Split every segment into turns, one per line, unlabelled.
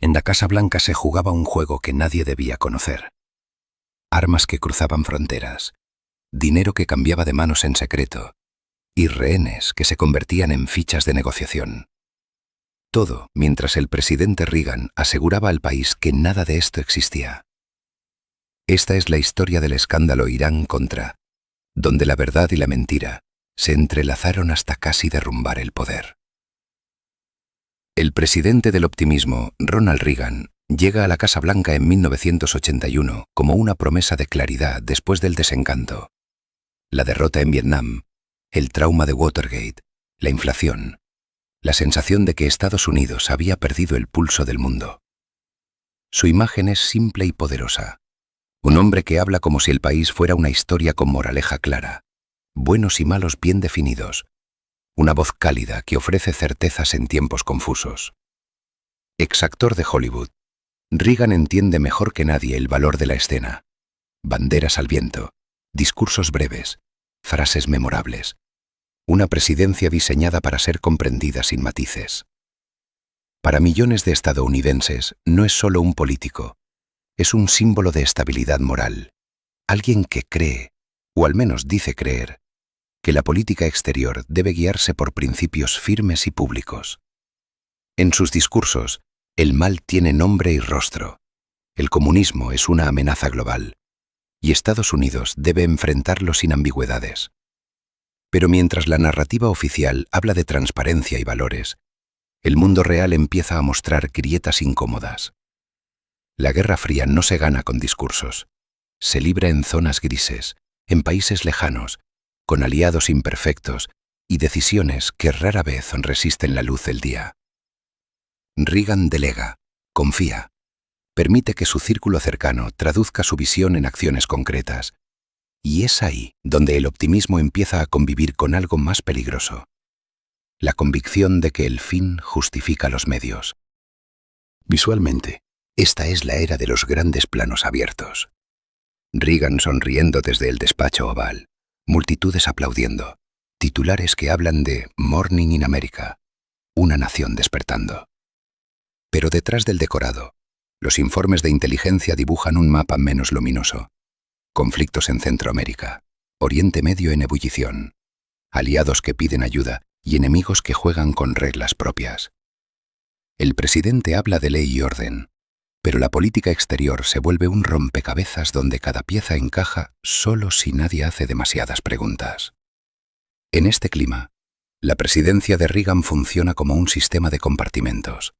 En la Casa Blanca se jugaba un juego que nadie debía conocer. Armas que cruzaban fronteras, dinero que cambiaba de manos en secreto y rehenes que se convertían en fichas de negociación. Todo mientras el presidente Reagan aseguraba al país que nada de esto existía. Esta es la historia del escándalo Irán-Contra, donde la verdad y la mentira se entrelazaron hasta casi derrumbar el poder. El presidente del optimismo, Ronald Reagan, llega a la Casa Blanca en 1981 como una promesa de claridad después del desencanto. La derrota en Vietnam, el trauma de Watergate, la inflación, la sensación de que Estados Unidos había perdido el pulso del mundo. Su imagen es simple y poderosa. Un hombre que habla como si el país fuera una historia con moraleja clara, buenos y malos bien definidos, una voz cálida que ofrece certezas en tiempos confusos. Exactor de Hollywood, Reagan entiende mejor que nadie el valor de la escena. Banderas al viento, discursos breves, frases memorables. Una presidencia diseñada para ser comprendida sin matices. Para millones de estadounidenses no es solo un político, es un símbolo de estabilidad moral. Alguien que cree, o al menos dice creer, que la política exterior debe guiarse por principios firmes y públicos. En sus discursos, el mal tiene nombre y rostro. El comunismo es una amenaza global, y Estados Unidos debe enfrentarlo sin ambigüedades. Pero mientras la narrativa oficial habla de transparencia y valores, el mundo real empieza a mostrar grietas incómodas. La Guerra Fría no se gana con discursos. Se libra en zonas grises, en países lejanos, con aliados imperfectos y decisiones que rara vez resisten la luz del día. Reagan delega, confía, permite que su círculo cercano traduzca su visión en acciones concretas, y es ahí donde el optimismo empieza a convivir con algo más peligroso: la convicción de que el fin justifica los medios. Visualmente, esta es la era de los grandes planos abiertos. Reagan sonriendo desde el despacho oval, multitudes aplaudiendo, titulares que hablan de Morning in America, una nación despertando. Pero detrás del decorado, los informes de inteligencia dibujan un mapa menos luminoso. Conflictos en Centroamérica, Oriente Medio en ebullición, aliados que piden ayuda y enemigos que juegan con reglas propias. El presidente habla de ley y orden, pero la política exterior se vuelve un rompecabezas donde cada pieza encaja solo si nadie hace demasiadas preguntas. En este clima, la presidencia de Reagan funciona como un sistema de compartimentos.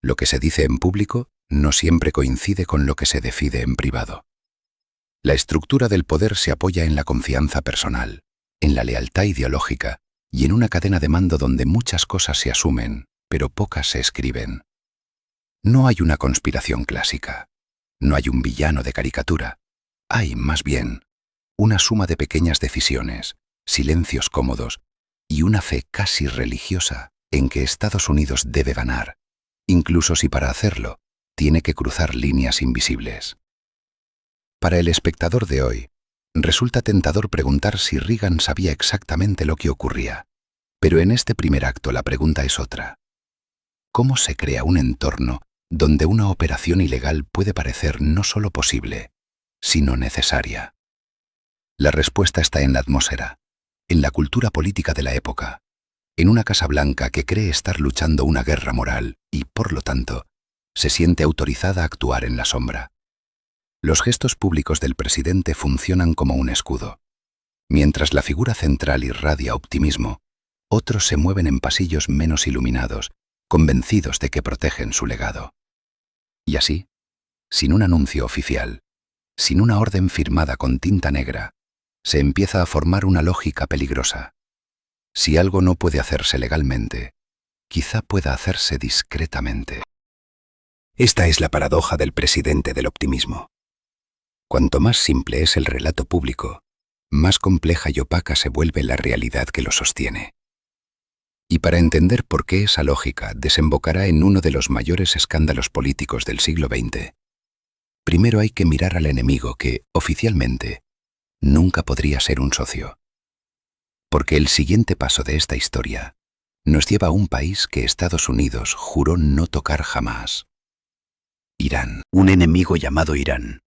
Lo que se dice en público no siempre coincide con lo que se decide en privado. La estructura del poder se apoya en la confianza personal, en la lealtad ideológica y en una cadena de mando donde muchas cosas se asumen, pero pocas se escriben. No hay una conspiración clásica, no hay un villano de caricatura. Hay, más bien, una suma de pequeñas decisiones, silencios cómodos y una fe casi religiosa en que Estados Unidos debe ganar, incluso si para hacerlo tiene que cruzar líneas invisibles. Para el espectador de hoy, resulta tentador preguntar si Reagan sabía exactamente lo que ocurría, pero en este primer acto la pregunta es otra. ¿Cómo se crea un entorno donde una operación ilegal puede parecer no solo posible, sino necesaria? La respuesta está en la atmósfera, en la cultura política de la época, en una Casa Blanca que cree estar luchando una guerra moral y, por lo tanto, se siente autorizada a actuar en la sombra. Los gestos públicos del presidente funcionan como un escudo. Mientras la figura central irradia optimismo, otros se mueven en pasillos menos iluminados, convencidos de que protegen su legado. Y así, sin un anuncio oficial, sin una orden firmada con tinta negra, se empieza a formar una lógica peligrosa. Si algo no puede hacerse legalmente, quizá pueda hacerse discretamente. Esta es la paradoja del presidente del optimismo. Cuanto más simple es el relato público, más compleja y opaca se vuelve la realidad que lo sostiene. Y para entender por qué esa lógica desembocará en uno de los mayores escándalos políticos del siglo XX, primero hay que mirar al enemigo que, oficialmente, nunca podría ser un socio. Porque el siguiente paso de esta historia nos lleva a un país que Estados Unidos juró no tocar jamás: Irán.
Un enemigo llamado Irán.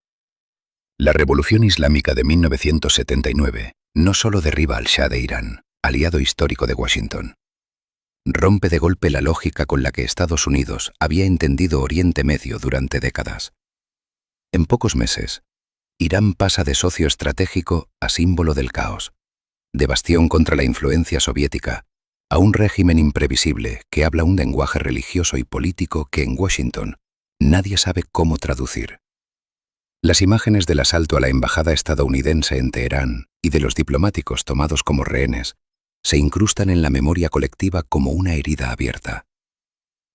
La Revolución Islámica de 1979 no solo derriba al Shah de Irán, aliado histórico de Washington. Rompe de golpe la lógica con la que Estados Unidos había entendido Oriente Medio durante décadas. En pocos meses, Irán pasa de socio estratégico a símbolo del caos, de bastión contra la influencia soviética, a un régimen imprevisible que habla un lenguaje religioso y político que en Washington nadie sabe cómo traducir. Las imágenes del asalto a la embajada estadounidense en Teherán y de los diplomáticos tomados como rehenes se incrustan en la memoria colectiva como una herida abierta.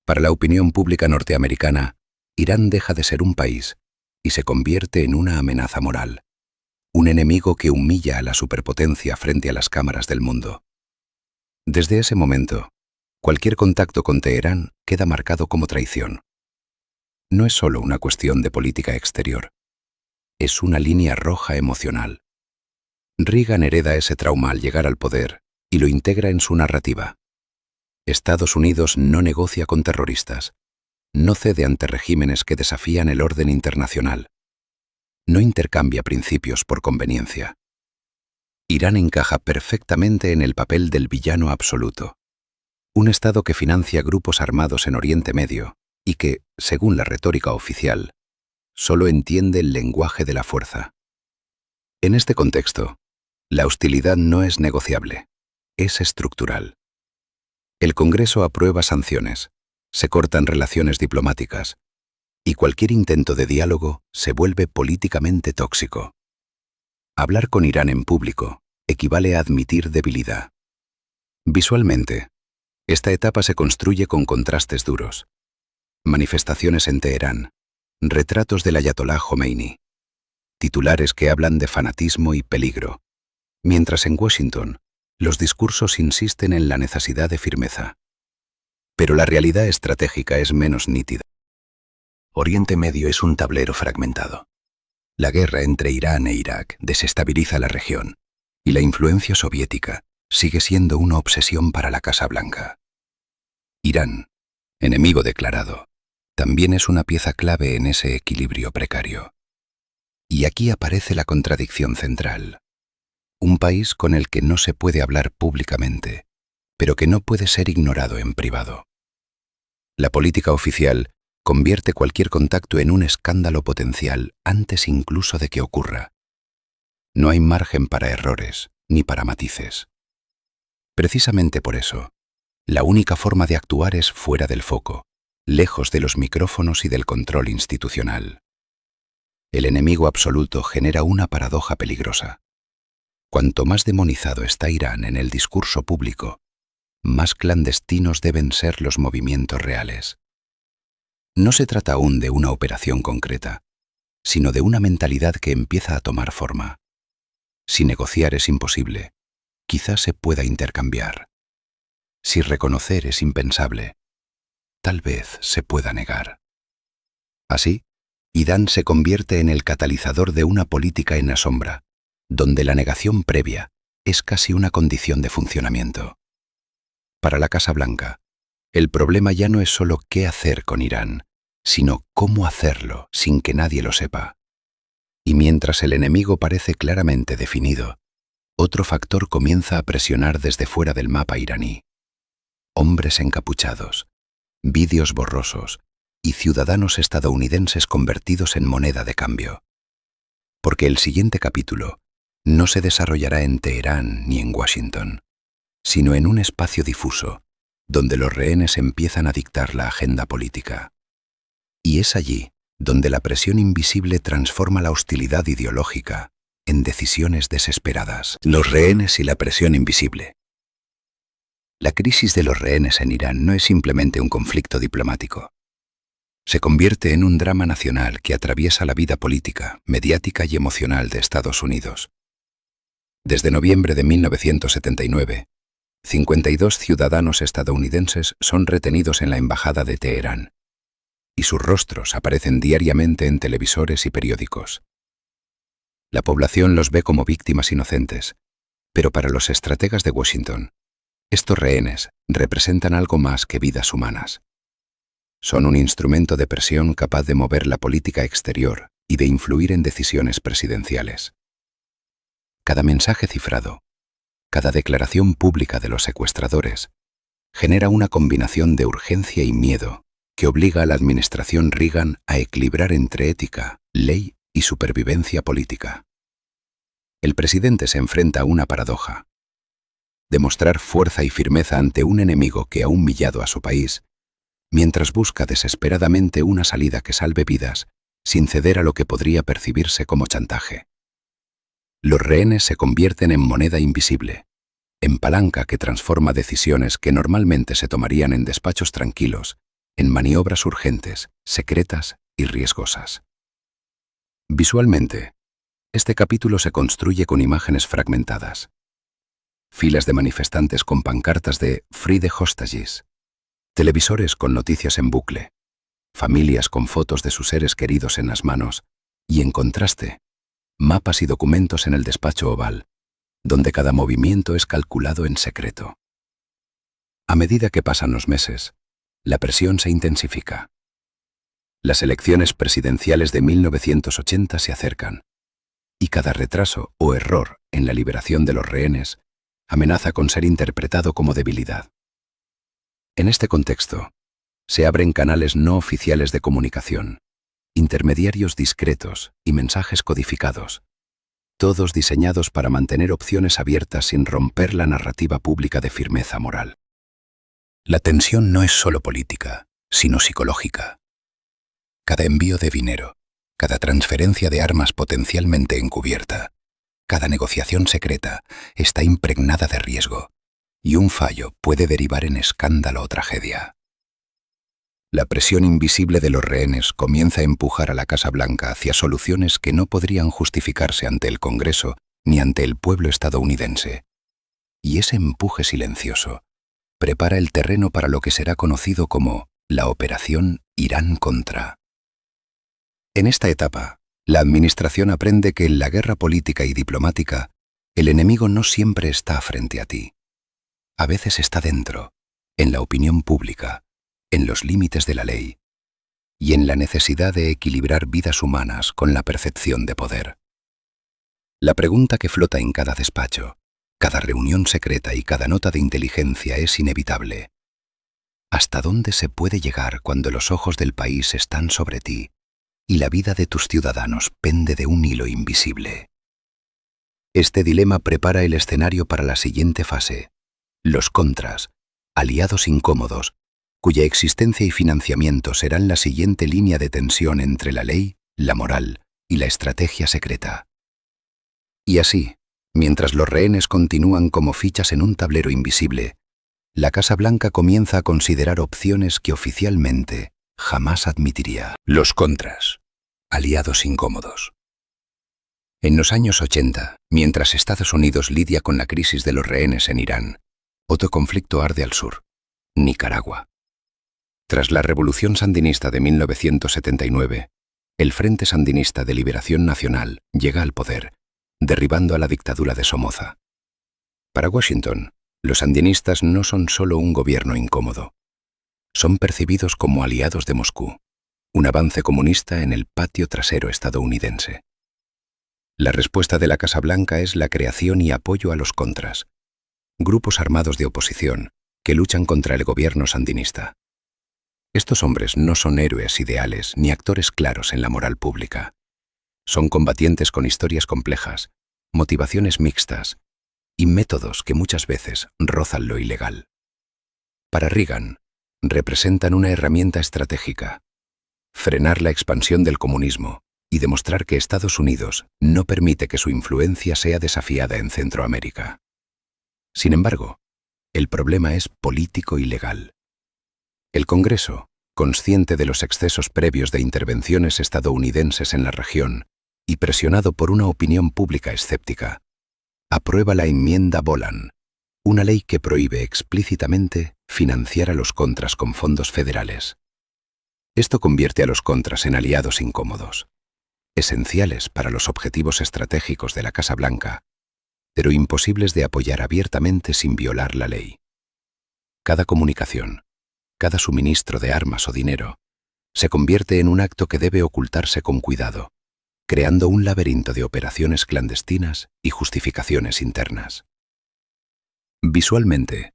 Para la opinión pública norteamericana, Irán deja de ser un país y se convierte en una amenaza moral, un enemigo que humilla a la superpotencia frente a las cámaras del mundo. Desde ese momento, cualquier contacto con Teherán queda marcado como traición. No es solo una cuestión de política exterior, es una línea roja emocional. Reagan hereda ese trauma al llegar al poder y lo integra en su narrativa. Estados Unidos no negocia con terroristas, no cede ante regímenes que desafían el orden internacional, no intercambia principios por conveniencia. Irán encaja perfectamente en el papel del villano absoluto, un Estado que financia grupos armados en Oriente Medio y que, según la retórica oficial, solo entiende el lenguaje de la fuerza. En este contexto, la hostilidad no es negociable, es estructural. El Congreso aprueba sanciones, se cortan relaciones diplomáticas, y cualquier intento de diálogo se vuelve políticamente tóxico. Hablar con Irán en público equivale a admitir debilidad. Visualmente, esta etapa se construye con contrastes duros. Manifestaciones en Teherán, retratos del ayatolá Jomeini, titulares que hablan de fanatismo y peligro, mientras en Washington los discursos insisten en la necesidad de firmeza. Pero la realidad estratégica es menos nítida. Oriente Medio es un tablero fragmentado. La guerra entre Irán e Irak desestabiliza la región, y la influencia soviética sigue siendo una obsesión para la Casa Blanca. Irán, enemigo declarado, también es una pieza clave en ese equilibrio precario. Y aquí aparece la contradicción central. Un país con el que no se puede hablar públicamente, pero que no puede ser ignorado en privado. La política oficial convierte cualquier contacto en un escándalo potencial antes incluso de que ocurra. No hay margen para errores ni para matices. Precisamente por eso, la única forma de actuar es fuera del foco, lejos de los micrófonos y del control institucional. El enemigo absoluto genera una paradoja peligrosa. Cuanto más demonizado está Irán en el discurso público, más clandestinos deben ser los movimientos reales. No se trata aún de una operación concreta, sino de una mentalidad que empieza a tomar forma. Si negociar es imposible, quizás se pueda intercambiar. Si reconocer es impensable, tal vez se pueda negar. Así, Irán se convierte en el catalizador de una política en la sombra, donde la negación previa es casi una condición de funcionamiento. Para la Casa Blanca, el problema ya no es solo qué hacer con Irán, sino cómo hacerlo sin que nadie lo sepa. Y mientras el enemigo parece claramente definido, otro factor comienza a presionar desde fuera del mapa iraní. Hombres encapuchados, vídeos borrosos y ciudadanos estadounidenses convertidos en moneda de cambio. Porque el siguiente capítulo no se desarrollará en Teherán ni en Washington, sino en un espacio difuso, donde los rehenes empiezan a dictar la agenda política. Y es allí donde la presión invisible transforma la hostilidad ideológica en decisiones desesperadas. Los rehenes y la presión invisible. La crisis de los rehenes en Irán no es simplemente un conflicto diplomático. Se convierte en un drama nacional que atraviesa la vida política, mediática y emocional de Estados Unidos. Desde noviembre de 1979, 52 ciudadanos estadounidenses son retenidos en la embajada de Teherán, y sus rostros aparecen diariamente en televisores y periódicos. La población los ve como víctimas inocentes, pero para los estrategas de Washington, estos rehenes representan algo más que vidas humanas. Son un instrumento de presión capaz de mover la política exterior y de influir en decisiones presidenciales. Cada mensaje cifrado, cada declaración pública de los secuestradores, genera una combinación de urgencia y miedo que obliga a la administración Reagan a equilibrar entre ética, ley y supervivencia política. El presidente se enfrenta a una paradoja: demostrar fuerza y firmeza ante un enemigo que ha humillado a su país, mientras busca desesperadamente una salida que salve vidas sin ceder a lo que podría percibirse como chantaje. Los rehenes se convierten en moneda invisible, en palanca que transforma decisiones que normalmente se tomarían en despachos tranquilos, en maniobras urgentes, secretas y riesgosas. Visualmente, este capítulo se construye con imágenes fragmentadas. Filas de manifestantes con pancartas de Free the Hostages, televisores con noticias en bucle, familias con fotos de sus seres queridos en las manos y, en contraste, mapas y documentos en el despacho oval, donde cada movimiento es calculado en secreto. A medida que pasan los meses, la presión se intensifica. Las elecciones presidenciales de 1980 se acercan, y cada retraso o error en la liberación de los rehenes amenaza con ser interpretado como debilidad. En este contexto, se abren canales no oficiales de comunicación, intermediarios discretos y mensajes codificados, todos diseñados para mantener opciones abiertas sin romper la narrativa pública de firmeza moral. La tensión no es solo política, sino psicológica. Cada envío de dinero, cada transferencia de armas potencialmente encubierta, cada negociación secreta está impregnada de riesgo, y un fallo puede derivar en escándalo o tragedia. La presión invisible de los rehenes comienza a empujar a la Casa Blanca hacia soluciones que no podrían justificarse ante el Congreso ni ante el pueblo estadounidense. Y ese empuje silencioso prepara el terreno para lo que será conocido como la Operación Irán-Contra. En esta etapa, la administración aprende que en la guerra política y diplomática, el enemigo no siempre está frente a ti. A veces está dentro, en la opinión pública, en los límites de la ley y en la necesidad de equilibrar vidas humanas con la percepción de poder. La pregunta que flota en cada despacho, cada reunión secreta y cada nota de inteligencia es inevitable. ¿Hasta dónde se puede llegar cuando los ojos del país están sobre ti y la vida de tus ciudadanos pende de un hilo invisible? Este dilema prepara el escenario para la siguiente fase: los contras, aliados incómodos, cuya existencia y financiamiento serán la siguiente línea de tensión entre la ley, la moral y la estrategia secreta. Y así, mientras los rehenes continúan como fichas en un tablero invisible, la Casa Blanca comienza a considerar opciones que oficialmente jamás admitiría. Los contras, aliados incómodos. En los años 80, mientras Estados Unidos lidia con la crisis de los rehenes en Irán, otro conflicto arde al sur: Nicaragua. Tras la Revolución Sandinista de 1979, el Frente Sandinista de Liberación Nacional llega al poder, derribando a la dictadura de Somoza. Para Washington, los sandinistas no son solo un gobierno incómodo. Son percibidos como aliados de Moscú, un avance comunista en el patio trasero estadounidense. La respuesta de la Casa Blanca es la creación y apoyo a los contras, grupos armados de oposición que luchan contra el gobierno sandinista. Estos hombres no son héroes ideales ni actores claros en la moral pública. Son combatientes con historias complejas, motivaciones mixtas y métodos que muchas veces rozan lo ilegal. Para Reagan, representan una herramienta estratégica: frenar la expansión del comunismo y demostrar que Estados Unidos no permite que su influencia sea desafiada en Centroamérica. Sin embargo, el problema es político y legal. El Congreso, consciente de los excesos previos de intervenciones estadounidenses en la región y presionado por una opinión pública escéptica, aprueba la enmienda Boland, una ley que prohíbe explícitamente financiar a los contras con fondos federales. Esto convierte a los contras en aliados incómodos, esenciales para los objetivos estratégicos de la Casa Blanca, pero imposibles de apoyar abiertamente sin violar la ley. Cada comunicación, cada suministro de armas o dinero, se convierte en un acto que debe ocultarse con cuidado, creando un laberinto de operaciones clandestinas y justificaciones internas. Visualmente,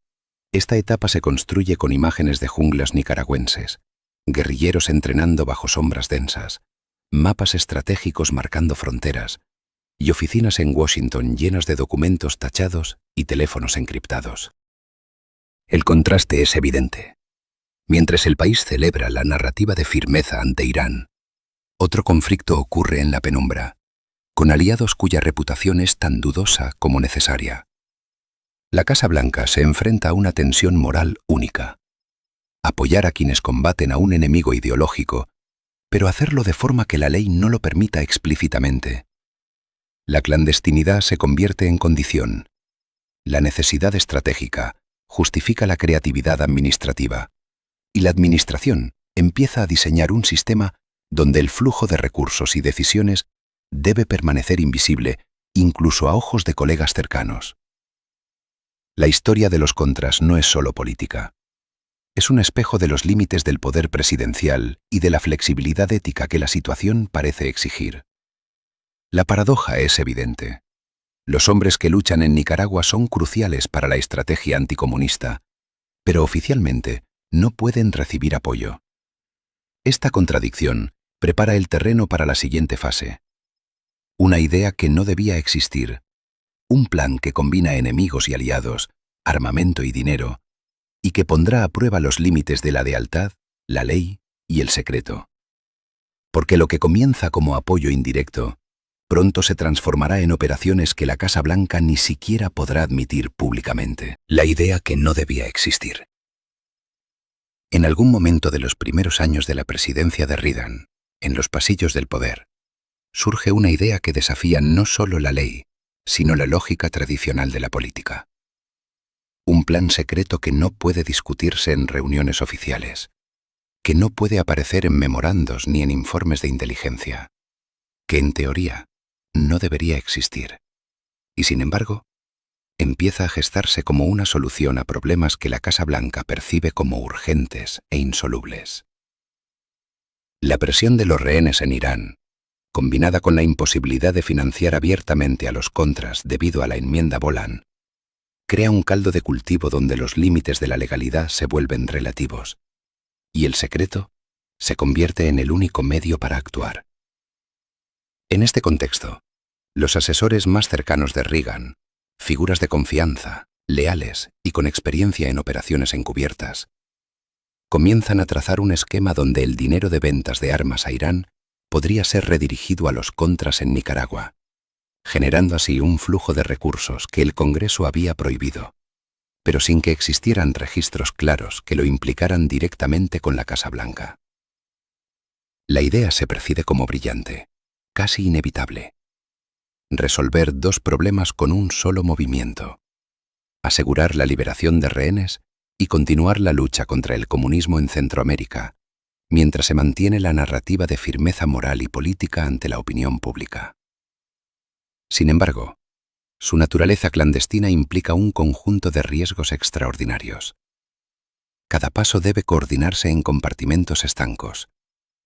esta etapa se construye con imágenes de junglas nicaragüenses, guerrilleros entrenando bajo sombras densas, mapas estratégicos marcando fronteras y oficinas en Washington llenas de documentos tachados y teléfonos encriptados. El contraste es evidente. Mientras el país celebra la narrativa de firmeza ante Irán, otro conflicto ocurre en la penumbra, con aliados cuya reputación es tan dudosa como necesaria. La Casa Blanca se enfrenta a una tensión moral única. Apoyar a quienes combaten a un enemigo ideológico, pero hacerlo de forma que la ley no lo permita explícitamente. La clandestinidad se convierte en condición. La necesidad estratégica justifica la creatividad administrativa, y la administración empieza a diseñar un sistema donde el flujo de recursos y decisiones debe permanecer invisible, incluso a ojos de colegas cercanos. La historia de los contras no es solo política. Es un espejo de los límites del poder presidencial y de la flexibilidad ética que la situación parece exigir. La paradoja es evidente. Los hombres que luchan en Nicaragua son cruciales para la estrategia anticomunista, pero oficialmente no pueden recibir apoyo. Esta contradicción prepara el terreno para la siguiente fase. Una idea que no debía existir, un plan que combina enemigos y aliados, armamento y dinero, y que pondrá a prueba los límites de la lealtad, la ley y el secreto. Porque lo que comienza como apoyo indirecto, pronto se transformará en operaciones que la Casa Blanca ni siquiera podrá admitir públicamente. La idea que no debía existir. En algún momento de los primeros años de la presidencia de Reagan, en los pasillos del poder, surge una idea que desafía no solo la ley, sino la lógica tradicional de la política. Un plan secreto que no puede discutirse en reuniones oficiales, que no puede aparecer en memorandos ni en informes de inteligencia, que en teoría no debería existir, y sin embargo, empieza a gestarse como una solución a problemas que la Casa Blanca percibe como urgentes e insolubles. La presión de los rehenes en Irán, combinada con la imposibilidad de financiar abiertamente a los contras debido a la enmienda Boland, crea un caldo de cultivo donde los límites de la legalidad se vuelven relativos, y el secreto se convierte en el único medio para actuar. En este contexto, los asesores más cercanos de Reagan, figuras de confianza, leales y con experiencia en operaciones encubiertas, comienzan a trazar un esquema donde el dinero de ventas de armas a Irán podría ser redirigido a los contras en Nicaragua, generando así un flujo de recursos que el Congreso había prohibido, pero sin que existieran registros claros que lo implicaran directamente con la Casa Blanca. La idea se percibe como brillante, casi inevitable. Resolver dos problemas con un solo movimiento: asegurar la liberación de rehenes y continuar la lucha contra el comunismo en Centroamérica, mientras se mantiene la narrativa de firmeza moral y política ante la opinión pública. Sin embargo, su naturaleza clandestina implica un conjunto de riesgos extraordinarios. Cada paso debe coordinarse en compartimentos estancos,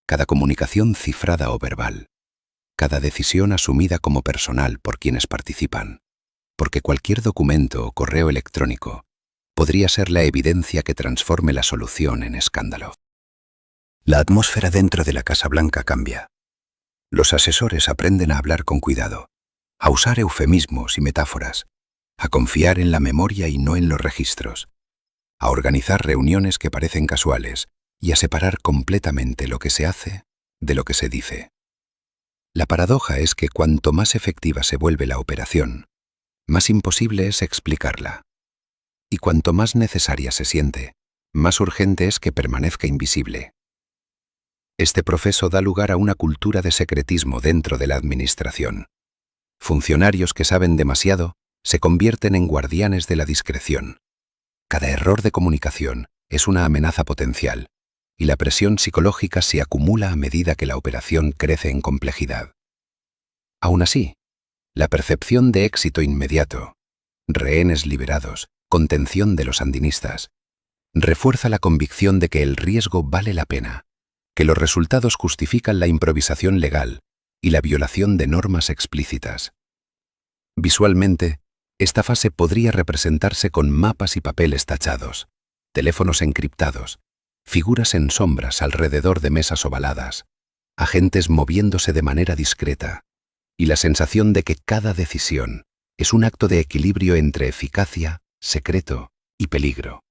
cada comunicación cifrada o verbal, cada decisión asumida como personal por quienes participan, porque cualquier documento o correo electrónico podría ser la evidencia que transforme la solución en escándalo. La atmósfera dentro de la Casa Blanca cambia. Los asesores aprenden a hablar con cuidado, a usar eufemismos y metáforas, a confiar en la memoria y no en los registros, a organizar reuniones que parecen casuales y a separar completamente lo que se hace de lo que se dice. La paradoja es que cuanto más efectiva se vuelve la operación, más imposible es explicarla. Y cuanto más necesaria se siente, más urgente es que permanezca invisible. Este proceso da lugar a una cultura de secretismo dentro de la administración. Funcionarios que saben demasiado se convierten en guardianes de la discreción. Cada error de comunicación es una amenaza potencial, y la presión psicológica se acumula a medida que la operación crece en complejidad. Aún así, la percepción de éxito inmediato, rehenes liberados, contención de los sandinistas, refuerza la convicción de que el riesgo vale la pena, que los resultados justifican la improvisación legal y la violación de normas explícitas. Visualmente, esta fase podría representarse con mapas y papeles tachados, teléfonos encriptados, figuras en sombras alrededor de mesas ovaladas, agentes moviéndose de manera discreta, y la sensación de que cada decisión es un acto de equilibrio entre eficacia, secreto y peligro.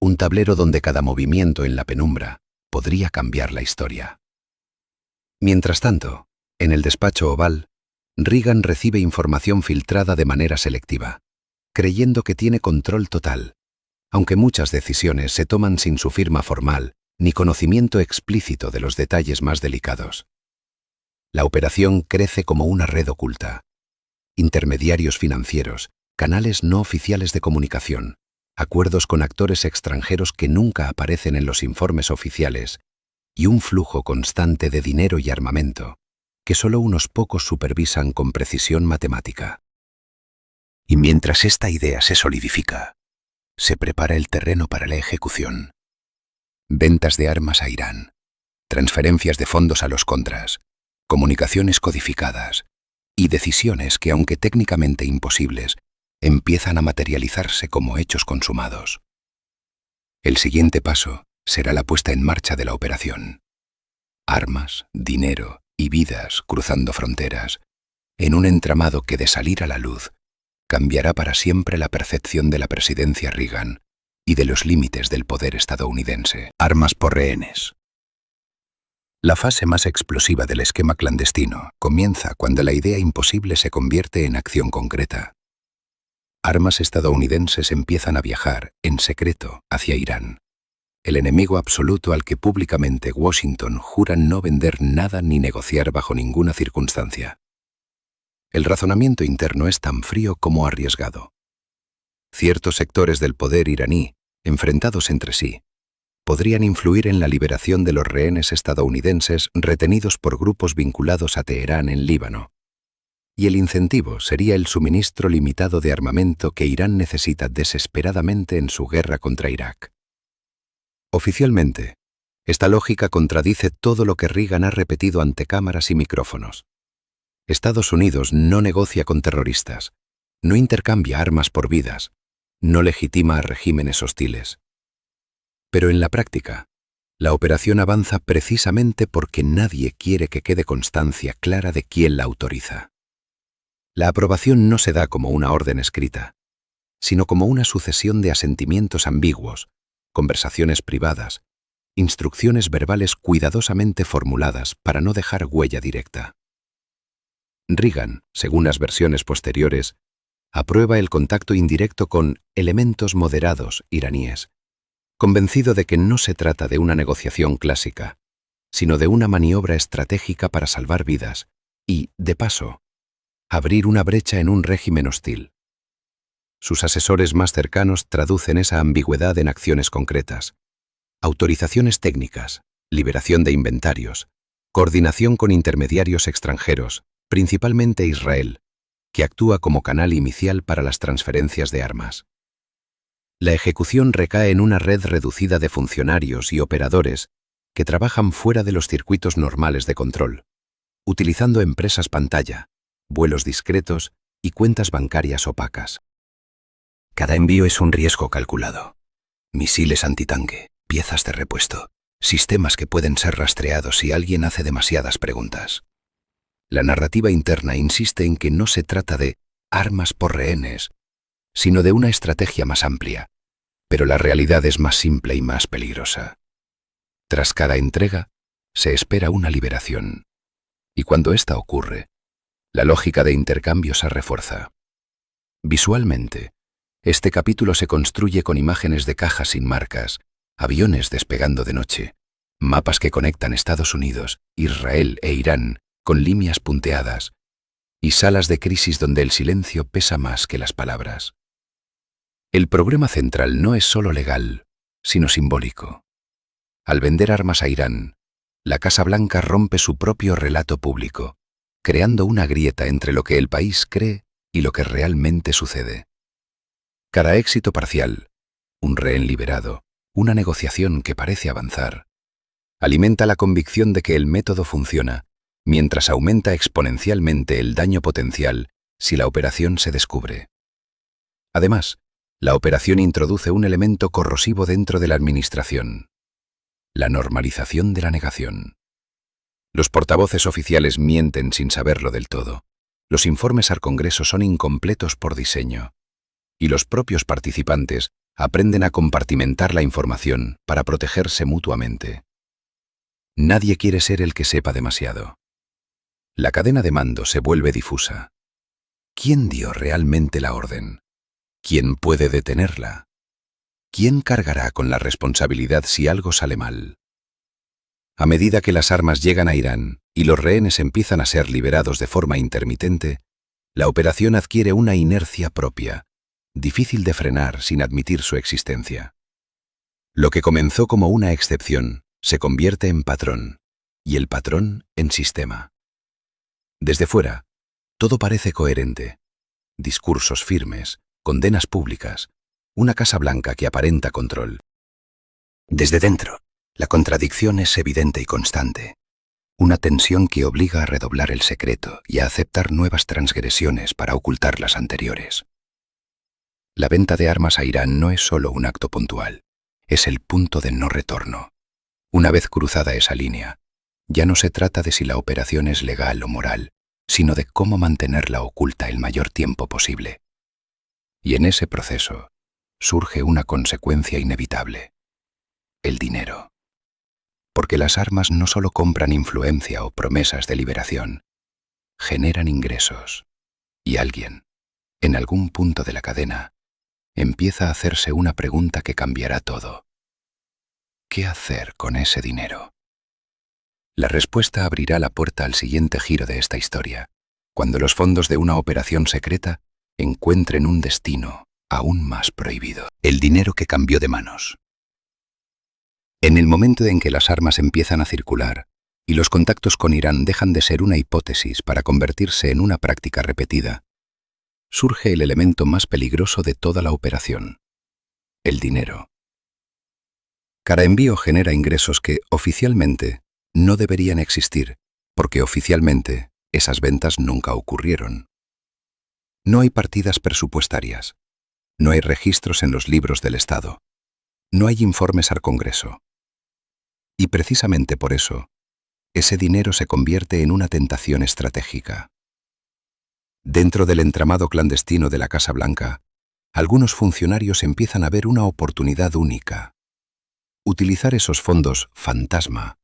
Un tablero donde cada movimiento en la penumbra podría cambiar la historia. Mientras tanto, en el despacho oval, Reagan recibe información filtrada de manera selectiva, creyendo que tiene control total, aunque muchas decisiones se toman sin su firma formal ni conocimiento explícito de los detalles más delicados. La operación crece como una red oculta. Intermediarios financieros, canales no oficiales de comunicación, acuerdos con actores extranjeros que nunca aparecen en los informes oficiales y un flujo constante de dinero y armamento que solo unos pocos supervisan con precisión matemática. Y mientras esta idea se solidifica, se prepara el terreno para la ejecución. Ventas de armas a Irán, transferencias de fondos a los contras, comunicaciones codificadas y decisiones que, aunque técnicamente imposibles, empiezan a materializarse como hechos consumados. El siguiente paso será la puesta en marcha de la operación. Armas, dinero y vidas cruzando fronteras, en un entramado que, de salir a la luz, cambiará para siempre la percepción de la presidencia Reagan y de los límites del poder estadounidense. Armas por rehenes. La fase más explosiva del esquema clandestino comienza cuando la idea imposible se convierte en acción concreta. Armas estadounidenses empiezan a viajar, en secreto, hacia Irán, el enemigo absoluto al que públicamente Washington jura no vender nada ni negociar bajo ninguna circunstancia. El razonamiento interno es tan frío como arriesgado. Ciertos sectores del poder iraní, enfrentados entre sí, podrían influir en la liberación de los rehenes estadounidenses retenidos por grupos vinculados a Teherán en Líbano. Y el incentivo sería el suministro limitado de armamento que Irán necesita desesperadamente en su guerra contra Irak. Oficialmente, esta lógica contradice todo lo que Reagan ha repetido ante cámaras y micrófonos. Estados Unidos no negocia con terroristas, no intercambia armas por vidas, no legitima a regímenes hostiles. Pero en la práctica, la operación avanza precisamente porque nadie quiere que quede constancia clara de quién la autoriza. La aprobación no se da como una orden escrita, sino como una sucesión de asentimientos ambiguos, conversaciones privadas, instrucciones verbales cuidadosamente formuladas para no dejar huella directa. Reagan, según las versiones posteriores, aprueba el contacto indirecto con elementos moderados iraníes, convencido de que no se trata de una negociación clásica, sino de una maniobra estratégica para salvar vidas y, de paso, abrir una brecha en un régimen hostil. Sus asesores más cercanos traducen esa ambigüedad en acciones concretas: autorizaciones técnicas, liberación de inventarios, coordinación con intermediarios extranjeros, principalmente Israel, que actúa como canal inicial para las transferencias de armas. La ejecución recae en una red reducida de funcionarios y operadores que trabajan fuera de los circuitos normales de control, utilizando empresas pantalla, vuelos discretos y cuentas bancarias opacas. Cada envío es un riesgo calculado. Misiles antitanque, piezas de repuesto, sistemas que pueden ser rastreados si alguien hace demasiadas preguntas. La narrativa interna insiste en que no se trata de armas por rehenes, sino de una estrategia más amplia, pero la realidad es más simple y más peligrosa. Tras cada entrega, se espera una liberación, y cuando esta ocurre, la lógica de intercambio se refuerza. Visualmente, este capítulo se construye con imágenes de cajas sin marcas, aviones despegando de noche, mapas que conectan Estados Unidos, Israel e Irán con líneas punteadas, y salas de crisis donde el silencio pesa más que las palabras. El problema central no es solo legal, sino simbólico. Al vender armas a Irán, la Casa Blanca rompe su propio relato público, creando una grieta entre lo que el país cree y lo que realmente sucede. Cada éxito parcial, un rehén liberado, una negociación que parece avanzar, alimenta la convicción de que el método funciona, mientras aumenta exponencialmente el daño potencial si la operación se descubre. Además, la operación introduce un elemento corrosivo dentro de la administración: la normalización de la negación. Los portavoces oficiales mienten sin saberlo del todo. Los informes al Congreso son incompletos por diseño. Y los propios participantes aprenden a compartimentar la información para protegerse mutuamente. Nadie quiere ser el que sepa demasiado. La cadena de mando se vuelve difusa. ¿Quién dio realmente la orden? ¿Quién puede detenerla? ¿Quién cargará con la responsabilidad si algo sale mal? A medida que las armas llegan a Irán y los rehenes empiezan a ser liberados de forma intermitente, la operación adquiere una inercia propia, difícil de frenar sin admitir su existencia. Lo que comenzó como una excepción se convierte en patrón, y el patrón en sistema. Desde fuera, todo parece coherente. Discursos firmes, condenas públicas, una Casa Blanca que aparenta control.
Desde dentro, la contradicción es evidente y constante. Una tensión que obliga a redoblar el secreto y a aceptar nuevas transgresiones para ocultar las anteriores. La venta de armas a Irán no es solo un acto puntual, es el punto de no retorno. Una vez cruzada esa línea, ya no se trata de si la operación es legal o moral, sino de cómo mantenerla oculta el mayor tiempo posible. Y en ese proceso surge una consecuencia inevitable: el dinero. Porque las armas no solo compran influencia o promesas de liberación, generan ingresos. Y alguien, en algún punto de la cadena, empieza a hacerse una pregunta que cambiará todo. ¿Qué hacer con ese dinero? La respuesta abrirá la puerta al siguiente giro de esta historia, cuando los fondos de una operación secreta encuentren un destino aún más prohibido: el dinero que cambió de manos. En el momento en que las armas empiezan a circular y los contactos con Irán dejan de ser una hipótesis para convertirse en una práctica repetida, surge el elemento más peligroso de toda la operación: el dinero. Cada envío genera ingresos que, oficialmente, no deberían existir, porque oficialmente esas ventas nunca ocurrieron. No hay partidas presupuestarias, no hay registros en los libros del Estado, no hay informes al Congreso. Y precisamente por eso, ese dinero se convierte en una tentación estratégica. Dentro del entramado clandestino de la Casa Blanca, algunos funcionarios empiezan a ver una oportunidad única: utilizar esos fondos fantasma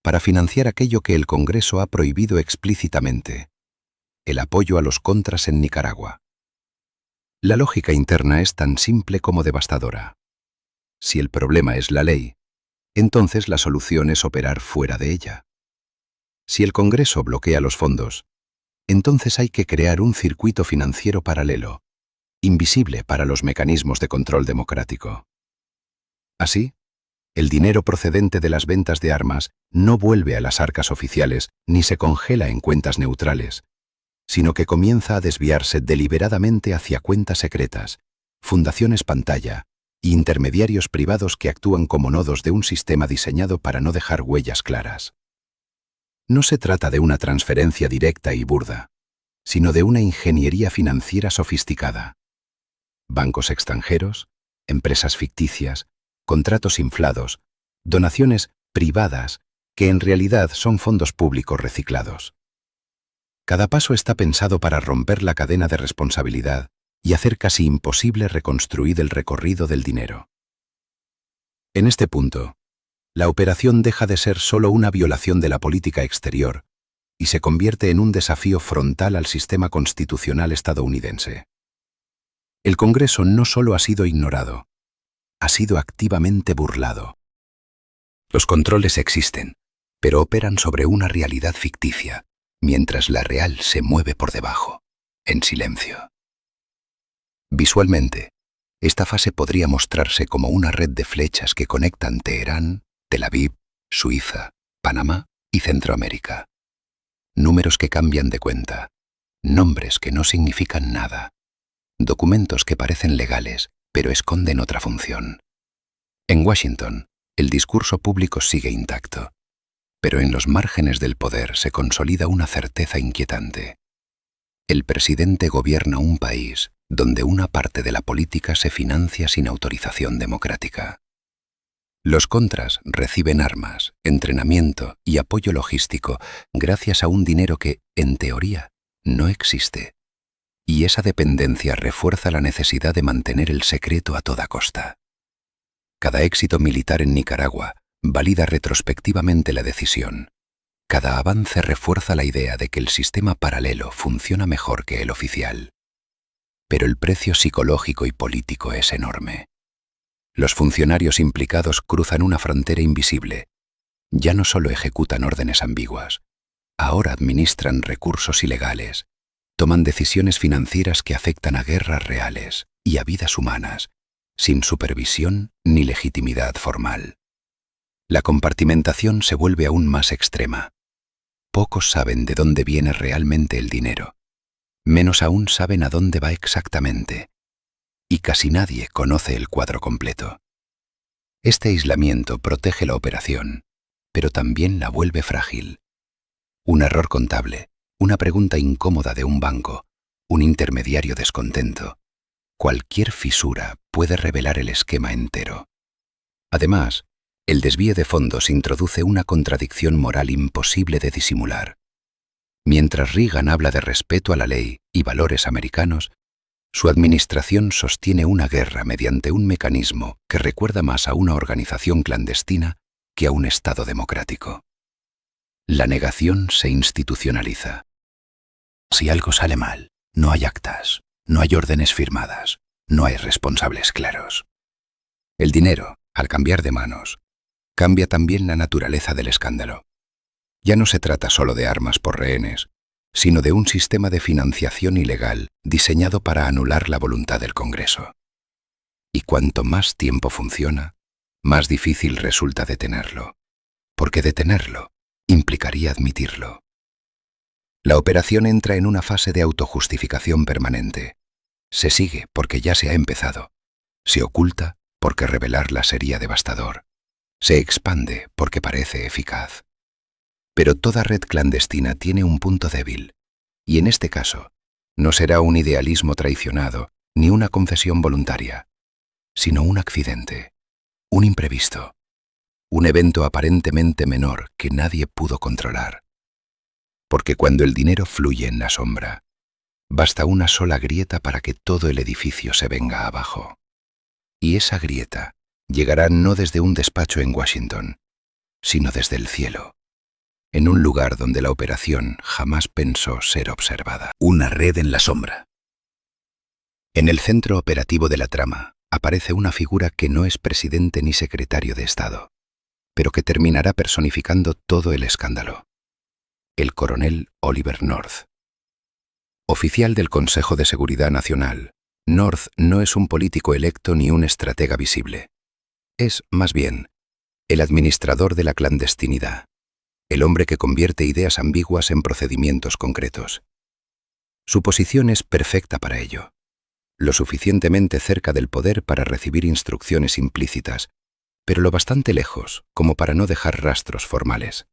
para financiar aquello que el Congreso ha prohibido explícitamente: el apoyo a los contras en Nicaragua. La lógica interna es tan simple como devastadora. Si el problema es la ley, entonces la solución es operar fuera de ella. Si el Congreso bloquea los fondos, entonces hay que crear un circuito financiero paralelo, invisible para los mecanismos de control democrático. Así, el dinero procedente de las ventas de armas no vuelve a las arcas oficiales ni se congela en cuentas neutrales, sino que comienza a desviarse deliberadamente hacia cuentas secretas, fundaciones pantalla e intermediarios privados que actúan como nodos de un sistema diseñado para no dejar huellas claras. No se trata de una transferencia directa y burda, sino de una ingeniería financiera sofisticada. Bancos extranjeros, empresas ficticias, contratos inflados, donaciones privadas que en realidad son fondos públicos reciclados. Cada paso está pensado para romper la cadena de responsabilidad y hacer casi imposible reconstruir el recorrido del dinero. En este punto, la operación deja de ser solo una violación de la política exterior y se convierte en un desafío frontal al sistema constitucional estadounidense. El Congreso no solo ha sido ignorado, ha sido activamente burlado. Los controles existen, pero operan sobre una realidad ficticia, mientras la real se mueve por debajo, en silencio. Visualmente, esta fase podría mostrarse como una red de flechas que conectan Teherán, Tel Aviv, Suiza, Panamá y Centroamérica. Números que cambian de cuenta, nombres que no significan nada, documentos que parecen legales, pero esconden otra función.
En Washington, el discurso público sigue intacto, pero en los márgenes del poder se consolida una certeza inquietante. El presidente gobierna un país donde una parte de la política se financia sin autorización democrática. Los contras reciben armas, entrenamiento y apoyo logístico gracias a un dinero que, en teoría, no existe. Y esa dependencia refuerza la necesidad de mantener el secreto a toda costa. Cada éxito militar en Nicaragua valida retrospectivamente la decisión. Cada avance refuerza la idea de que el sistema paralelo funciona mejor que el oficial. Pero el precio psicológico y político es enorme. Los funcionarios implicados cruzan una frontera invisible. Ya no solo ejecutan órdenes ambiguas, ahora administran recursos ilegales, toman decisiones financieras que afectan a guerras reales y a vidas humanas, sin supervisión ni legitimidad formal. La compartimentación se vuelve aún más extrema. Pocos saben de dónde viene realmente el dinero. Menos aún saben a dónde va exactamente. Y casi nadie conoce el cuadro completo. Este aislamiento protege la operación, pero también la vuelve frágil. Un error contable, una pregunta incómoda de un banco, un intermediario descontento. Cualquier fisura puede revelar el esquema entero. Además, el desvío de fondos introduce una contradicción moral imposible de disimular. Mientras Reagan habla de respeto a la ley y valores americanos, su administración sostiene una guerra mediante un mecanismo que recuerda más a una organización clandestina que a un Estado democrático. La negación se institucionaliza. Si algo sale mal, no hay actas, no hay órdenes firmadas, no hay responsables claros. El dinero, al cambiar de manos, cambia también la naturaleza del escándalo. Ya no se trata solo de armas por rehenes, sino de un sistema de financiación ilegal diseñado para anular la voluntad del Congreso. Y cuanto más tiempo funciona, más difícil resulta detenerlo, porque detenerlo implicaría admitirlo. La operación entra en una fase de autojustificación permanente. Se sigue porque ya se ha empezado. Se oculta porque revelarla sería devastador. Se expande porque parece eficaz. Pero toda red clandestina tiene un punto débil, y en este caso, no será un idealismo traicionado ni una confesión voluntaria, sino un accidente, un imprevisto, un evento aparentemente menor que nadie pudo controlar. Porque cuando el dinero fluye en la sombra, basta una sola grieta para que todo el edificio se venga abajo. Y esa grieta llegará no desde un despacho en Washington, sino desde el cielo, en un lugar donde la operación jamás pensó ser observada. Una red en la sombra. En el centro operativo de la trama aparece una figura que no es presidente ni secretario de Estado, pero que terminará personificando todo el escándalo. El coronel Oliver North. Oficial del Consejo de Seguridad Nacional, North no es un político electo ni un estratega visible. Es, más bien, el administrador de la clandestinidad, el hombre que convierte ideas ambiguas en procedimientos concretos. Su posición es perfecta para ello, lo suficientemente cerca del poder para recibir instrucciones implícitas, pero lo bastante lejos como para no dejar rastros formales.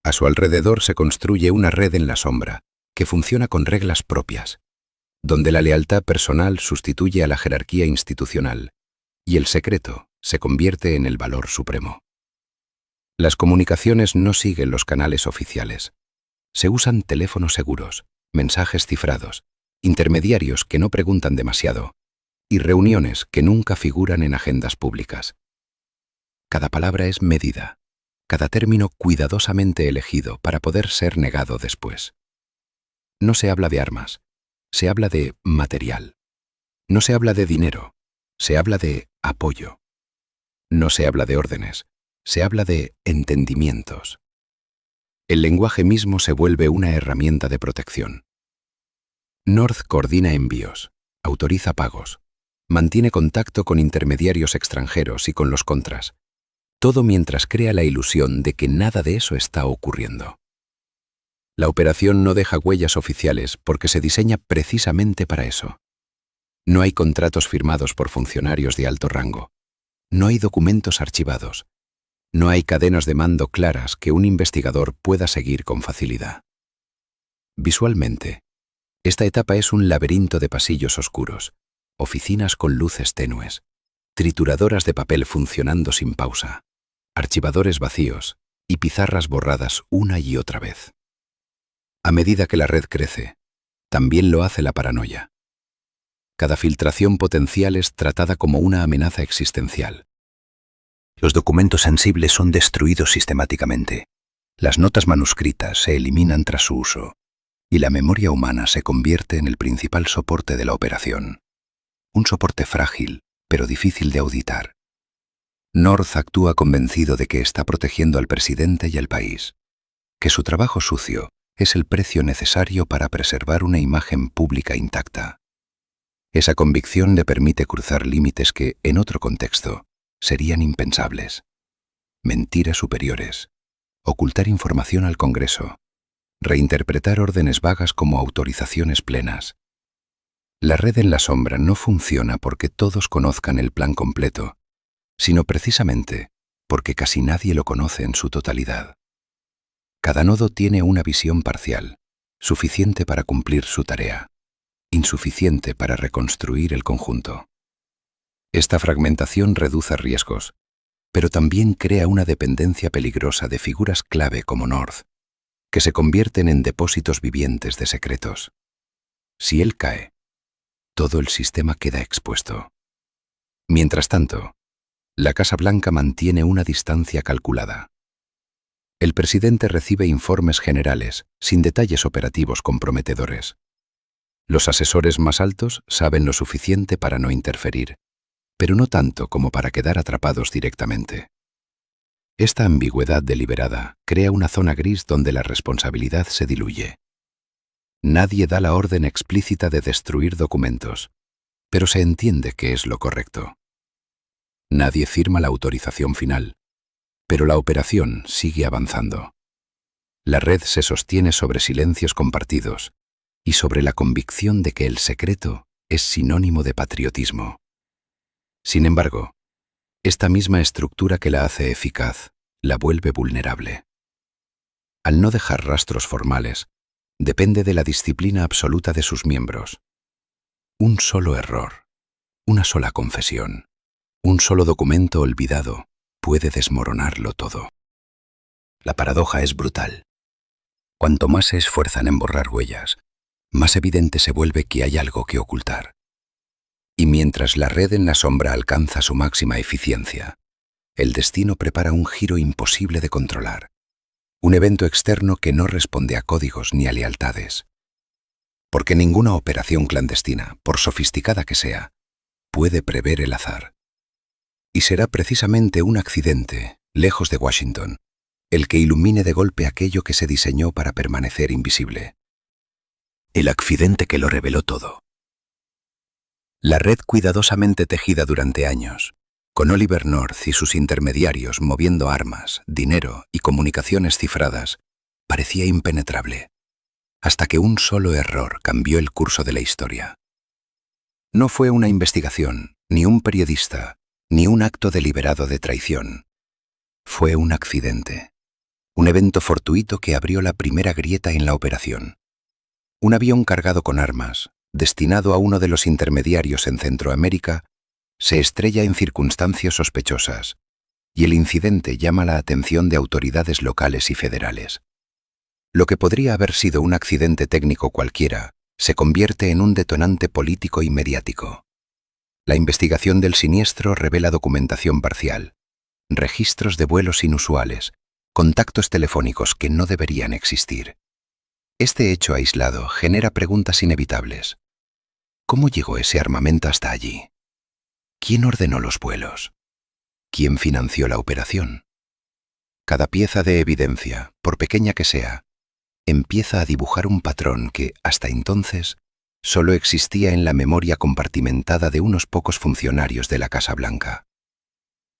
A su alrededor se construye una red en la sombra, que funciona con reglas propias, donde la lealtad personal sustituye a la jerarquía institucional, y el secreto se convierte en el valor supremo. Las comunicaciones no siguen los canales oficiales. Se usan teléfonos seguros, mensajes cifrados, intermediarios que no preguntan demasiado, y reuniones que nunca figuran en agendas públicas. Cada palabra es medida, cada término cuidadosamente elegido para poder ser negado después. No se habla de armas, se habla de material. No se habla de dinero, se habla de apoyo. No se habla de órdenes, se habla de entendimientos. El lenguaje mismo se vuelve una herramienta de protección. North coordina envíos, autoriza pagos, mantiene contacto con intermediarios extranjeros y con los contras, todo mientras crea la ilusión de que nada de eso está ocurriendo. La operación no deja huellas oficiales porque se diseña precisamente para eso. No hay contratos firmados por funcionarios de alto rango. No hay documentos archivados. No hay cadenas de mando claras que un investigador pueda seguir con facilidad. Visualmente, esta etapa es un laberinto de pasillos oscuros, oficinas con luces tenues, trituradoras de papel funcionando sin pausa, archivadores vacíos y pizarras borradas una y otra vez. A medida que la red crece, también lo hace la paranoia. Cada filtración potencial es tratada como una amenaza existencial.
Los documentos sensibles son destruidos sistemáticamente. Las notas manuscritas se eliminan tras su uso, y la memoria humana se convierte en el principal soporte de la operación. Un soporte frágil, pero difícil de auditar. North actúa convencido de que está protegiendo al presidente y al país, que su trabajo sucio es el precio necesario para preservar una imagen pública intacta. Esa convicción le permite cruzar límites que, en otro contexto, serían impensables. Mentiras superiores, ocultar información al Congreso, reinterpretar órdenes vagas como autorizaciones plenas. La red en la sombra no funciona porque todos conozcan el plan completo, sino precisamente porque casi nadie lo conoce en su totalidad. Cada nodo tiene una visión parcial, suficiente para cumplir su tarea, insuficiente para reconstruir el conjunto. Esta fragmentación reduce riesgos, pero también crea una dependencia peligrosa de figuras clave como North, que se convierten en depósitos vivientes de secretos. Si él cae, todo el sistema queda expuesto. Mientras tanto, la Casa Blanca mantiene una distancia calculada. El presidente recibe informes generales, sin detalles operativos comprometedores. Los asesores más altos saben lo suficiente para no interferir, pero no tanto como para quedar atrapados directamente. Esta ambigüedad deliberada crea una zona gris donde la responsabilidad se diluye. Nadie da la orden explícita de destruir documentos, pero se entiende que es lo correcto. Nadie firma la autorización final, pero la operación sigue avanzando. La red se sostiene sobre silencios compartidos y sobre la convicción de que el secreto es sinónimo de patriotismo. Sin embargo, esta misma estructura que la hace eficaz la vuelve vulnerable. Al no dejar rastros formales, depende de la disciplina absoluta de sus miembros. Un solo error, una sola confesión, un solo documento olvidado puede desmoronarlo todo. La paradoja es brutal. Cuanto más se esfuerzan en borrar huellas, más evidente se vuelve que hay algo que ocultar. Y mientras la red en la sombra alcanza su máxima eficiencia, el destino prepara un giro imposible de controlar. Un evento externo que no responde a códigos ni a lealtades. Porque ninguna operación clandestina, por sofisticada que sea, puede prever el azar. Y será precisamente un accidente, lejos de Washington, el que ilumine de golpe aquello que se diseñó para permanecer invisible. El accidente que lo reveló todo. La red cuidadosamente tejida durante años, con Oliver North y sus intermediarios moviendo armas, dinero y comunicaciones cifradas, parecía impenetrable, hasta que un solo error cambió el curso de la historia. No fue una investigación, ni un periodista, ni un acto deliberado de traición. Fue un accidente, un evento fortuito que abrió la primera grieta en la operación. Un avión cargado con armas, destinado a uno de los intermediarios en Centroamérica, se estrella en circunstancias sospechosas, y el incidente llama la atención de autoridades locales y federales. Lo que podría haber sido un accidente técnico cualquiera, se convierte en un detonante político y mediático. La investigación del siniestro revela documentación parcial, registros de vuelos inusuales, contactos telefónicos que no deberían existir. Este hecho aislado genera preguntas inevitables. ¿Cómo llegó ese armamento hasta allí? ¿Quién ordenó los vuelos? ¿Quién financió la operación? Cada pieza de evidencia, por pequeña que sea, empieza a dibujar un patrón que, hasta entonces, solo existía en la memoria compartimentada de unos pocos funcionarios de la Casa Blanca.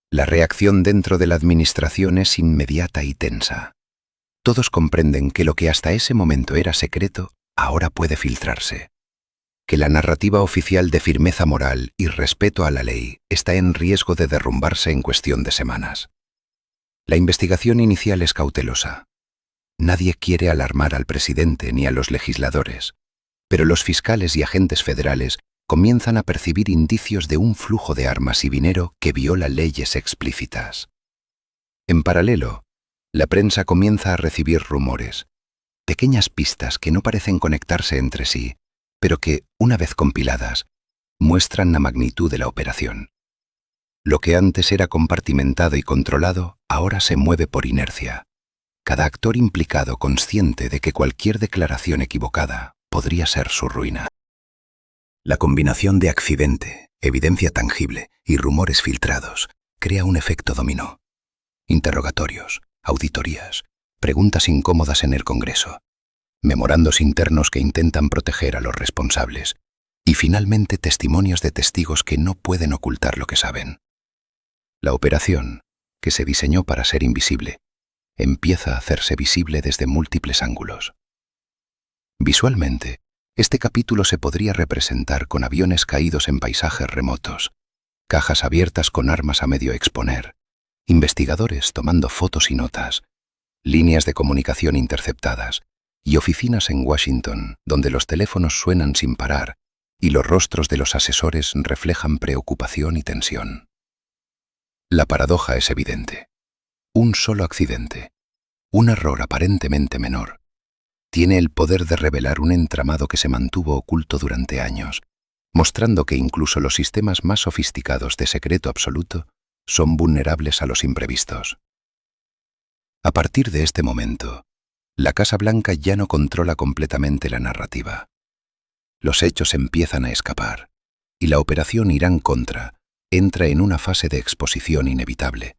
La reacción dentro de la administración es inmediata y tensa. Todos comprenden que lo que hasta ese momento era secreto, ahora puede filtrarse.
que la narrativa oficial de firmeza moral y respeto a la ley está en riesgo de derrumbarse en cuestión de semanas. La investigación inicial es cautelosa. Nadie quiere alarmar al presidente ni a los legisladores, pero los fiscales y agentes federales comienzan a percibir indicios de un flujo de armas y dinero que viola leyes explícitas. En paralelo, la prensa comienza a recibir rumores, pequeñas pistas que no parecen conectarse entre sí, pero que, una vez compiladas, muestran la magnitud de la operación. Lo que antes era compartimentado y controlado, ahora se mueve por inercia. Cada actor implicado consciente de que cualquier declaración equivocada podría ser su ruina. La combinación de accidente, evidencia tangible y rumores filtrados crea un efecto dominó. Interrogatorios, auditorías, preguntas incómodas en el Congreso, memorandos internos que intentan proteger a los responsables y finalmente testimonios de testigos que no pueden ocultar lo que saben. La operación, que se diseñó para ser invisible, empieza a hacerse visible desde múltiples ángulos. Visualmente, este capítulo se podría representar con aviones caídos en paisajes remotos, cajas abiertas con armas a medio exponer, investigadores tomando fotos y notas, líneas de comunicación interceptadas y oficinas en Washington donde los teléfonos suenan sin parar y los rostros de los asesores reflejan preocupación y tensión. La paradoja es evidente. Un solo accidente, un error aparentemente menor, tiene el poder de revelar un entramado que se mantuvo oculto durante años, mostrando que incluso los sistemas más sofisticados de secreto absoluto son vulnerables a los imprevistos. A partir de este momento, la Casa Blanca ya no controla completamente la narrativa. Los hechos empiezan a escapar, y la operación Irán-Contra entra en una fase de exposición inevitable,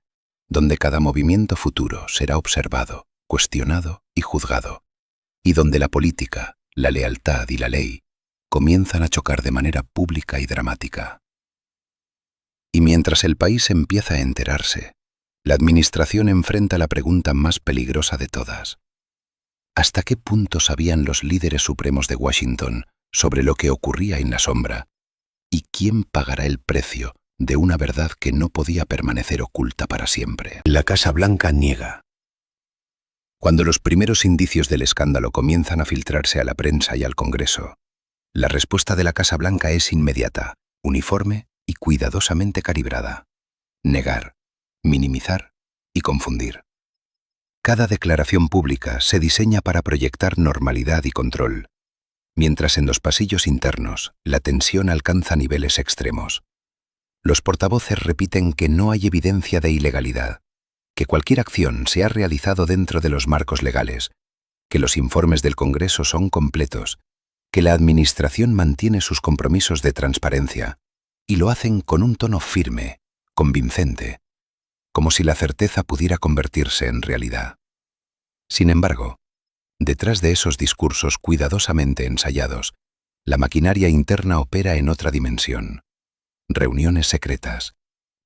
donde cada movimiento futuro será observado, cuestionado y juzgado, y donde la política, la lealtad y la ley comienzan a chocar de manera pública y dramática. Y mientras el país empieza a enterarse, la administración enfrenta la pregunta más peligrosa de todas. ¿Hasta qué punto sabían los líderes supremos de Washington sobre lo que ocurría en la sombra? ¿Y quién pagará el precio de una verdad que no podía permanecer oculta para siempre? La Casa Blanca niega. Cuando los primeros indicios del escándalo comienzan a filtrarse a la prensa y al Congreso, la respuesta de la Casa Blanca es inmediata, uniforme y cuidadosamente calibrada. Negar, minimizar y confundir. Cada declaración pública se diseña para proyectar normalidad y control, mientras en los pasillos internos la tensión alcanza niveles extremos. Los portavoces repiten que no hay evidencia de ilegalidad, que cualquier acción se ha realizado dentro de los marcos legales, que los informes del Congreso son completos, que la Administración mantiene sus compromisos de transparencia, y lo hacen con un tono firme, convincente, como si la certeza pudiera convertirse en realidad. Sin embargo, detrás de esos discursos cuidadosamente ensayados, la maquinaria interna opera en otra dimensión. Reuniones secretas,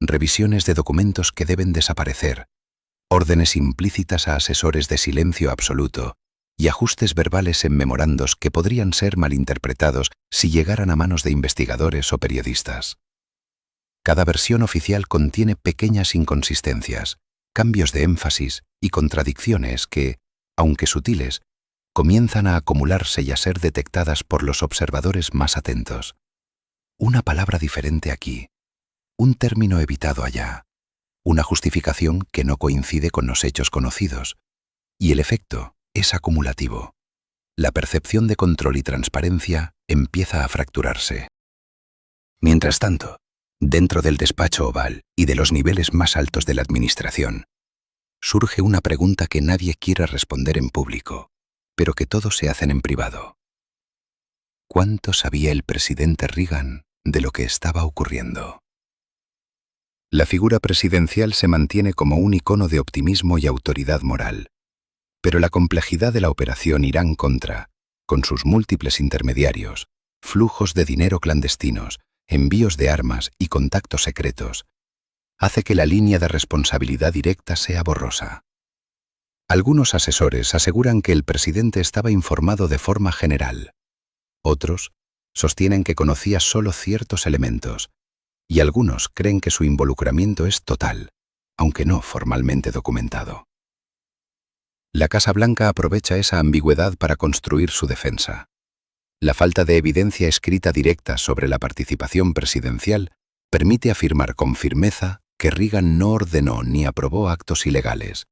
revisiones de documentos que deben desaparecer, órdenes implícitas a asesores de silencio absoluto y ajustes verbales en memorandos que podrían ser malinterpretados si llegaran a manos de investigadores o periodistas. Cada versión oficial contiene pequeñas inconsistencias, cambios de énfasis y contradicciones que, aunque sutiles, comienzan a acumularse y a ser detectadas por los observadores más atentos. Una palabra diferente aquí, un término evitado allá, una justificación que no coincide con los hechos conocidos, y el efecto es acumulativo. La percepción de control y transparencia empieza a fracturarse. Mientras tanto, dentro del despacho oval y de los niveles más altos de la administración, surge una pregunta que nadie quiere responder en público, pero que todos se hacen en privado. ¿Cuánto sabía el presidente Reagan de lo que estaba ocurriendo? La figura presidencial se mantiene como un icono de optimismo y autoridad moral, pero la complejidad de la operación Irán-Contra, con sus múltiples intermediarios, flujos de dinero clandestinos, envíos de armas y contactos secretos, hace que la línea de responsabilidad directa sea borrosa. Algunos asesores aseguran que el presidente estaba informado de forma general. Otros sostienen que conocía solo ciertos elementos, y algunos creen que su involucramiento es total, aunque no formalmente documentado. La Casa Blanca aprovecha esa ambigüedad para construir su defensa. La falta de evidencia escrita directa sobre la participación presidencial permite afirmar con firmeza que Reagan no ordenó ni aprobó actos ilegales,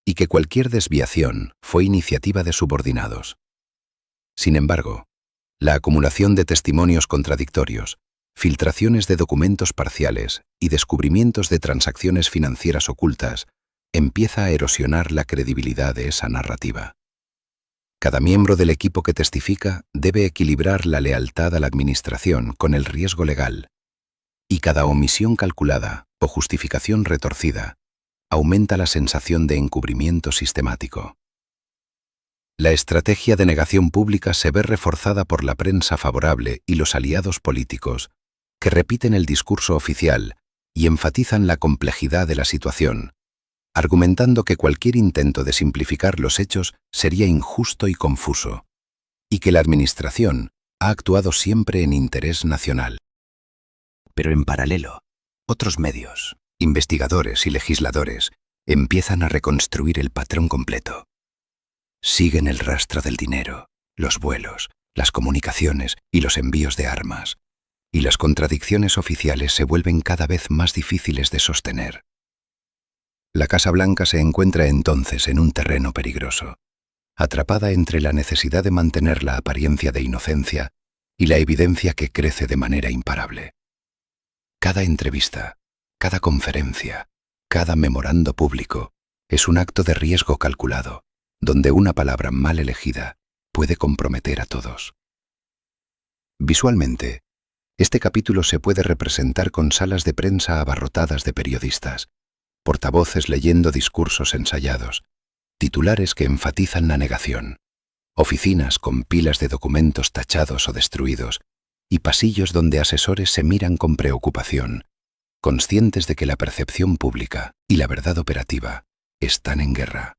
y que cualquier desviación fue iniciativa de subordinados. Sin embargo, la acumulación de testimonios contradictorios, filtraciones de documentos parciales y descubrimientos de transacciones financieras ocultas empieza a erosionar la credibilidad de esa narrativa. Cada miembro del equipo que testifica debe equilibrar la lealtad a la administración con el riesgo legal, y cada omisión calculada o justificación retorcida aumenta la sensación de encubrimiento sistemático. La estrategia de negación pública se ve reforzada por la prensa favorable y los aliados políticos, que repiten el discurso oficial y enfatizan la complejidad de la situación, argumentando que cualquier intento de simplificar los hechos sería injusto y confuso, y que la administración ha actuado siempre en interés nacional.
Pero en paralelo, otros medios, investigadores y legisladores empiezan a reconstruir el patrón completo. Siguen el rastro del dinero, los vuelos, las comunicaciones y los envíos de armas, y las contradicciones oficiales se vuelven cada vez más difíciles de sostener. La Casa Blanca se encuentra entonces en un terreno peligroso, atrapada entre la necesidad de mantener la apariencia de inocencia y la evidencia que crece de manera imparable. Cada entrevista, cada conferencia, cada memorando público es un acto de riesgo calculado, donde una palabra mal elegida puede comprometer a todos. Visualmente, este capítulo se puede representar con salas de prensa abarrotadas de periodistas, portavoces leyendo discursos ensayados, titulares que enfatizan la negación, oficinas con pilas de documentos tachados o destruidos, y pasillos donde asesores se miran con preocupación, conscientes de que la percepción pública y la verdad operativa están en guerra.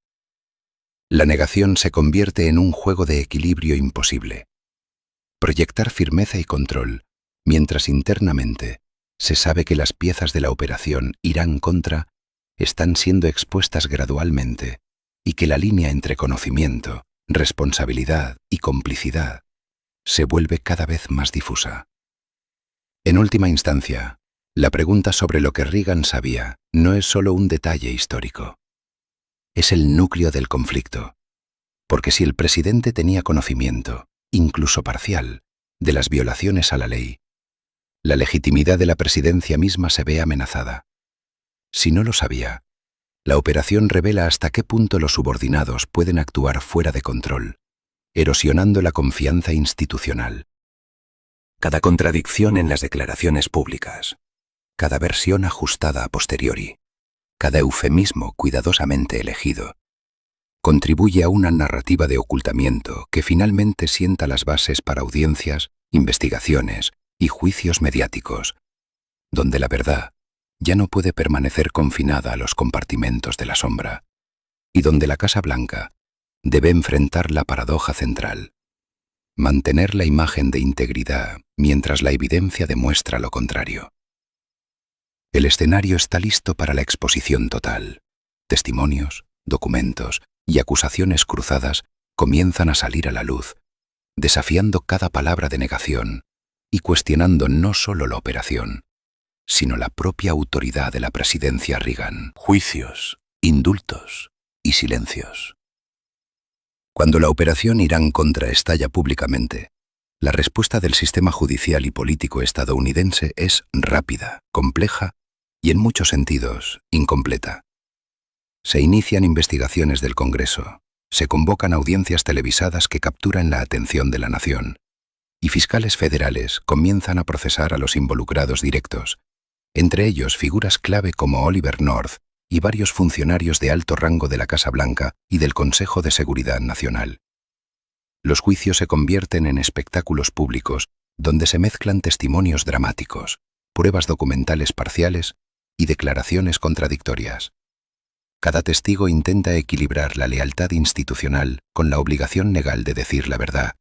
La negación se convierte en un juego de equilibrio imposible. Proyectar firmeza y control, mientras internamente se sabe que las piezas de la operación Irán Contra están siendo expuestas gradualmente y que la línea entre conocimiento, responsabilidad y complicidad se vuelve cada vez más difusa. En última instancia, la pregunta sobre lo que Reagan sabía no es solo un detalle histórico. Es el núcleo del conflicto, porque si el presidente tenía conocimiento, incluso parcial, de las violaciones a la ley, la legitimidad de la presidencia misma se ve amenazada. Si no lo sabía, la operación revela hasta qué punto los subordinados pueden actuar fuera de control, erosionando la confianza institucional. Cada contradicción en las declaraciones públicas, cada versión ajustada a posteriori, cada eufemismo cuidadosamente elegido, contribuye a una narrativa de ocultamiento que finalmente sienta las bases para audiencias, investigaciones y juicios mediáticos, donde la verdad ya no puede permanecer confinada a los compartimentos de la sombra, y donde la Casa Blanca debe enfrentar la paradoja central: mantener la imagen de integridad mientras la evidencia demuestra lo contrario. El escenario está listo para la exposición total. Testimonios, documentos y acusaciones cruzadas comienzan a salir a la luz, desafiando cada palabra de negación y cuestionando no solo la operación, sino la propia autoridad de la presidencia Reagan. Juicios, indultos y silencios. Cuando la operación Irán Contra estalla públicamente, la respuesta del sistema judicial y político estadounidense es rápida, compleja y en muchos sentidos incompleta. Se inician investigaciones del Congreso, se convocan audiencias televisadas que capturan la atención de la nación, y fiscales federales comienzan a procesar a los involucrados directos, entre ellos figuras clave como Oliver North y varios funcionarios de alto rango de la Casa Blanca y del Consejo de Seguridad Nacional. Los juicios se convierten en espectáculos públicos donde se mezclan testimonios dramáticos, pruebas documentales parciales y declaraciones contradictorias. Cada testigo intenta equilibrar la lealtad institucional con la obligación legal de decir la verdad,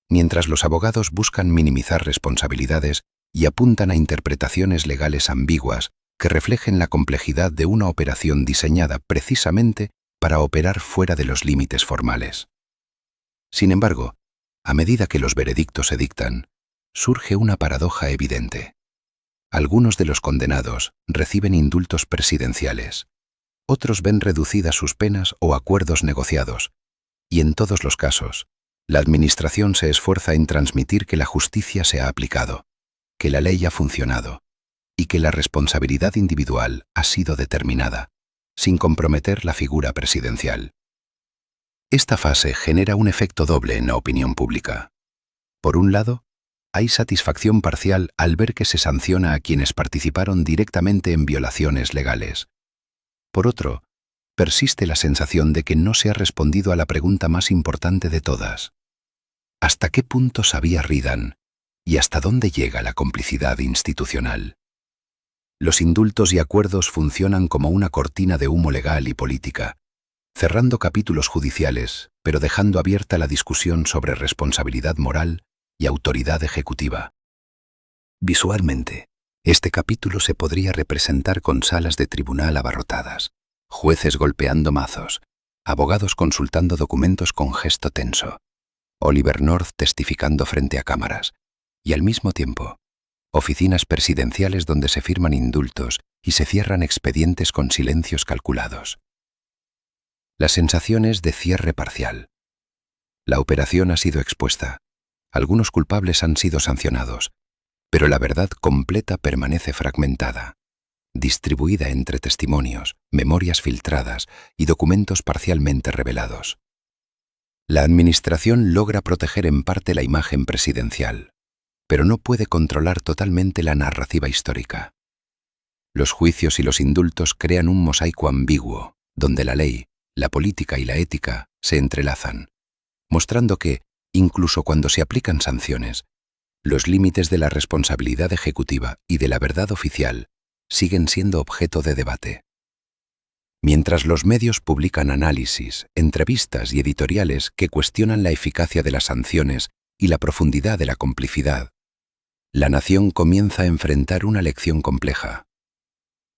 mientras los abogados buscan minimizar responsabilidades y apuntan a interpretaciones legales ambiguas que reflejen la complejidad de una operación diseñada precisamente para operar fuera de los límites formales. Sin embargo, a medida que los veredictos se dictan, surge una paradoja evidente. Algunos de los condenados reciben indultos presidenciales, otros ven reducidas sus penas o acuerdos negociados, y en todos los casos, la Administración se esfuerza en transmitir que la justicia se ha aplicado, que la ley ha funcionado y que la responsabilidad individual ha sido determinada, sin comprometer la figura presidencial. Esta fase genera un efecto doble en la opinión pública. Por un lado, hay satisfacción parcial al ver que se sanciona a quienes participaron directamente en violaciones legales. Por otro, persiste la sensación de que no se ha respondido a la pregunta más importante de todas. ¿Hasta qué punto sabía Reagan y hasta dónde llega la complicidad institucional? Los indultos y acuerdos funcionan como una cortina de humo legal y política, cerrando capítulos judiciales, pero dejando abierta la discusión sobre responsabilidad moral y autoridad ejecutiva. Visualmente, este capítulo se podría representar con salas de tribunal abarrotadas, jueces golpeando mazos, abogados consultando documentos con gesto tenso, Oliver North testificando frente a cámaras, y al mismo tiempo, oficinas presidenciales donde se firman indultos y se cierran expedientes con silencios calculados. La sensación es de cierre parcial. La operación ha sido expuesta, algunos culpables han sido sancionados, pero la verdad completa permanece fragmentada, distribuida entre testimonios, memorias filtradas y documentos parcialmente revelados. La Administración logra proteger en parte la imagen presidencial, pero no puede controlar totalmente la narrativa histórica. Los juicios y los indultos crean un mosaico ambiguo, donde la ley, la política y la ética se entrelazan, mostrando que, incluso cuando se aplican sanciones, los límites de la responsabilidad ejecutiva y de la verdad oficial siguen siendo objeto de debate. Mientras los medios publican análisis, entrevistas y editoriales que cuestionan la eficacia de las sanciones y la profundidad de la complicidad, la nación comienza a enfrentar una lección compleja.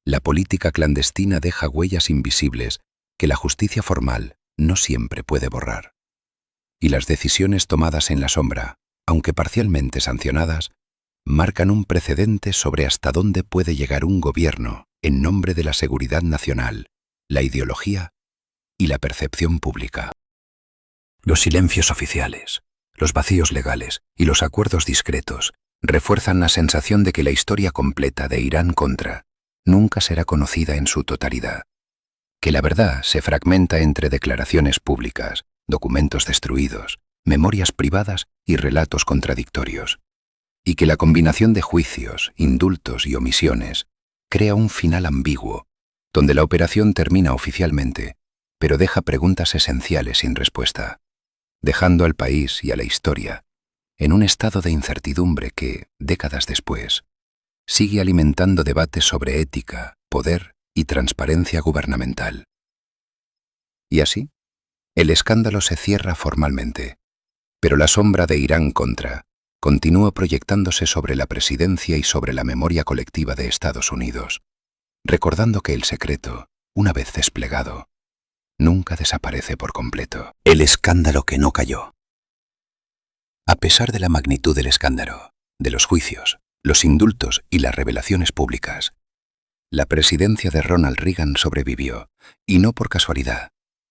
La política clandestina deja huellas invisibles que la justicia formal no siempre puede borrar. Y las decisiones tomadas en la sombra, aunque parcialmente sancionadas, marcan un precedente sobre hasta dónde puede llegar un gobierno en nombre de la seguridad nacional, la ideología y la percepción pública. Los silencios oficiales, los vacíos legales y los acuerdos discretos refuerzan la sensación de que la historia completa de Irán-Contra nunca será conocida en su totalidad, que la verdad se fragmenta entre declaraciones públicas, documentos destruidos, memorias privadas y relatos contradictorios, y que la combinación de juicios, indultos y omisiones crea un final ambiguo, donde la operación termina oficialmente, pero deja preguntas esenciales sin respuesta, dejando al país y a la historia en un estado de incertidumbre que, décadas después, sigue alimentando debates sobre ética, poder y transparencia gubernamental. Y así, el escándalo se cierra formalmente, pero la sombra de Irán-Contra continúa proyectándose sobre la presidencia y sobre la memoria colectiva de Estados Unidos, recordando que el secreto, una vez desplegado, nunca desaparece por completo. El escándalo que no cayó. A pesar de la magnitud del escándalo, de los juicios, los indultos y las revelaciones públicas, la presidencia de Ronald Reagan sobrevivió, y no por casualidad,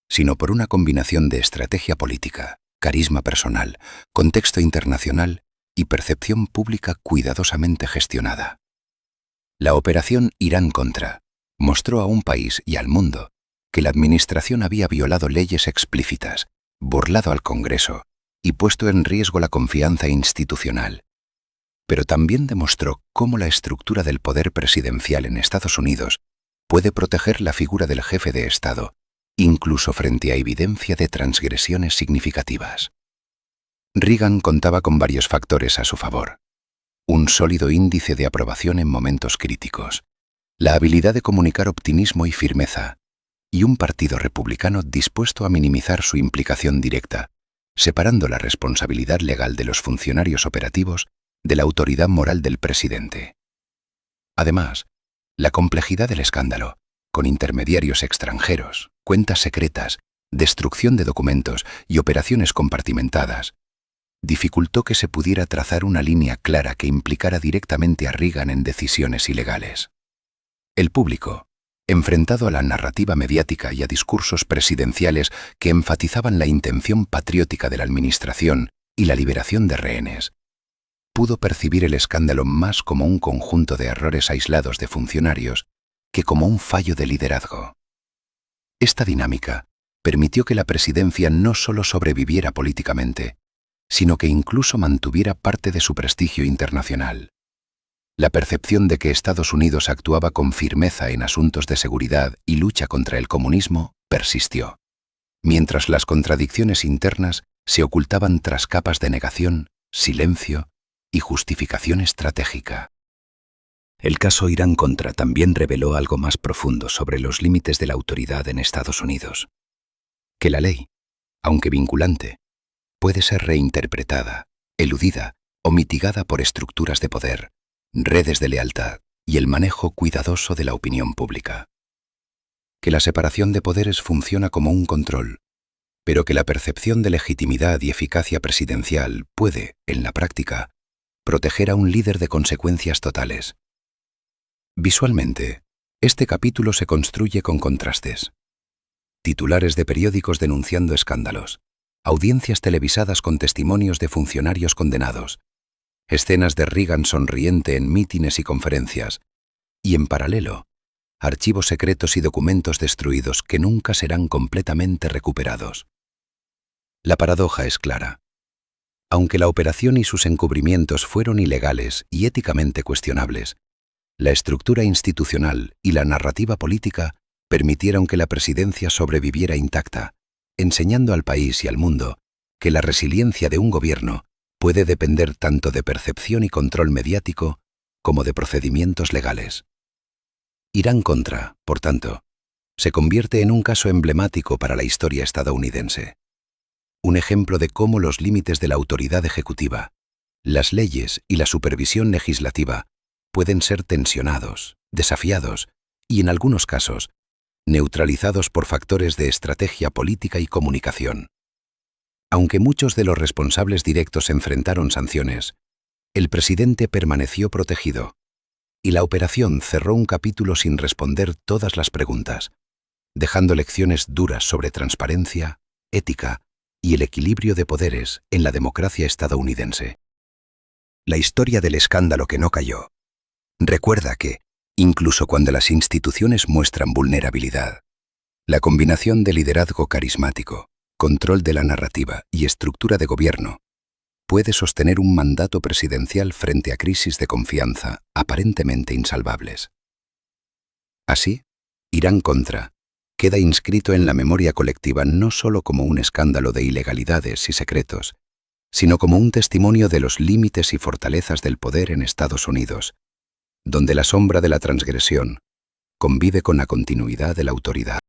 sino por una combinación de estrategia política, carisma personal, contexto internacional y percepción pública cuidadosamente gestionada. La operación Irán-Contra mostró a un país y al mundo que la Administración había violado leyes explícitas, burlado al Congreso y puesto en riesgo la confianza institucional. Pero también demostró cómo la estructura del poder presidencial en Estados Unidos puede proteger la figura del jefe de Estado, incluso frente a evidencia de transgresiones significativas. Reagan contaba con varios factores a su favor. Un sólido índice de aprobación en momentos críticos, la habilidad de comunicar optimismo y firmeza, y un partido republicano dispuesto a minimizar su implicación directa, separando la responsabilidad legal de los funcionarios operativos de la autoridad moral del presidente. Además, la complejidad del escándalo, con intermediarios extranjeros, cuentas secretas, destrucción de documentos y operaciones compartimentadas, dificultó que se pudiera trazar una línea clara que implicara directamente a Reagan en decisiones ilegales. El público, enfrentado a la narrativa mediática y a discursos presidenciales que enfatizaban la intención patriótica de la administración y la liberación de rehenes, pudo percibir el escándalo más como un conjunto de errores aislados de funcionarios que como un fallo de liderazgo. Esta dinámica permitió que la presidencia no solo sobreviviera políticamente, sino que incluso mantuviera parte de su prestigio internacional. La percepción de que Estados Unidos actuaba con firmeza en asuntos de seguridad y lucha contra el comunismo persistió, mientras las contradicciones internas se ocultaban tras capas de negación, silencio y justificación estratégica. El caso Irán-Contra también reveló algo más profundo sobre los límites de la autoridad en Estados Unidos. Que la ley, aunque vinculante, puede ser reinterpretada, eludida o mitigada por estructuras de poder, redes de lealtad y el manejo cuidadoso de la opinión pública. Que la separación de poderes funciona como un control, pero que la percepción de legitimidad y eficacia presidencial puede, en la práctica, proteger a un líder de consecuencias totales. Visualmente, este capítulo se construye con contrastes. Titulares de periódicos denunciando escándalos, audiencias televisadas con testimonios de funcionarios condenados, escenas de Reagan sonriente en mítines y conferencias, y en paralelo, archivos secretos y documentos destruidos que nunca serán completamente recuperados. La paradoja es clara. Aunque la operación y sus encubrimientos fueron ilegales y éticamente cuestionables, la estructura institucional y la narrativa política permitieron que la presidencia sobreviviera intacta, enseñando al país y al mundo que la resiliencia de un gobierno puede depender tanto de percepción y control mediático como de procedimientos legales. Irán-Contra, por tanto, se convierte en un caso emblemático para la historia estadounidense. Un ejemplo de cómo los límites de la autoridad ejecutiva, las leyes y la supervisión legislativa pueden ser tensionados, desafiados y, en algunos casos, neutralizados por factores de estrategia política y comunicación. Aunque muchos de los responsables directos enfrentaron sanciones, el presidente permaneció protegido, y la operación cerró un capítulo sin responder todas las preguntas, dejando lecciones duras sobre transparencia, ética y el equilibrio de poderes en la democracia estadounidense. La historia del escándalo que no cayó recuerda que, incluso cuando las instituciones muestran vulnerabilidad, la combinación de liderazgo carismático, control de la narrativa y estructura de gobierno puede sostener un mandato presidencial frente a crisis de confianza aparentemente insalvables. Así, Irán-Contra queda inscrito en la memoria colectiva no solo como un escándalo de ilegalidades y secretos, sino como un testimonio de los límites y fortalezas del poder en Estados Unidos, donde la sombra de la transgresión convive con la continuidad de la autoridad.